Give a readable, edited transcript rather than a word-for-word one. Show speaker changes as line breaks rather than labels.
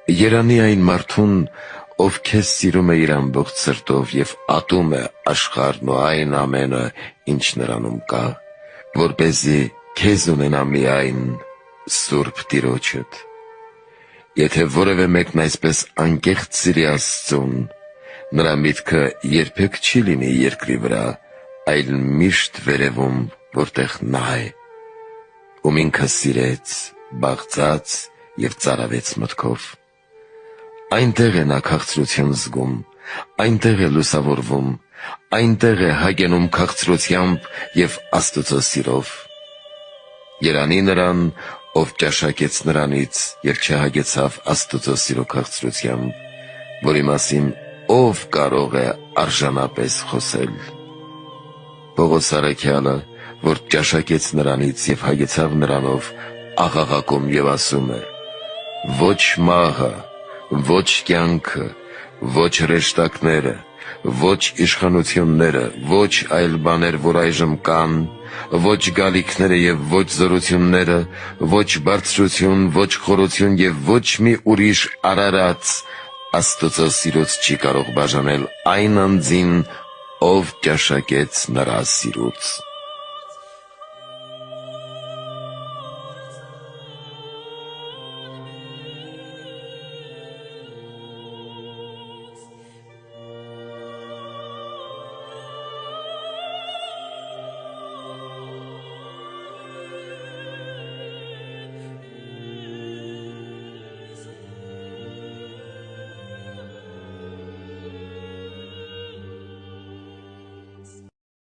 Երանի այն մարդուն, ով քեզ սիրում է իր ամբողջ սրտով և ատում է աշխարհն ու այն ամենը, ինչ նրանում կա, որպեսզի քեզ ունենա միայն Սուրբ Տիրոջդ։ Եթե որևէ մեկն այսպես անկեղծ սիրի Աստծուն, նրա միտքը երբեք չի լինի երկրի վրա, այլ միշտ վերևում, որտեղ նա է, ում ինքը սիրեց, բաղձաց և ծարավեց մտքով։ Այնտեղ է նա քաղցրություն զգում, այնտեղ է լուսավորվում, այնտեղ է հագենում քաղցրությամբ և Աստծո սիրով։ Երանի նրան, ով ճաշակեց նրանից և չհագեցավ Աստծո սիրո քաղցրությամբ, որի մասին ով կարող է արժանապես խոսել։ Պողոս առաքյալը, որ ճաշակեց նրանից և հագեցավ նրանով, աղաղակում և ասում է. «Ոչ մահը, ոչ կյանքը, ոչ հրեշտակները, ոչ իշխանությունները, ոչ այլ բաներ, որ այժմ կան, ոչ գալիքները և ոչ զորությունները, ոչ բարձրություն, ոչ խորություն և ոչ մի ուրիշ արարած Աստծո սիրուց չի կարող բաժանել այն անձին, ով ճաշակեց նրա սիրուց»։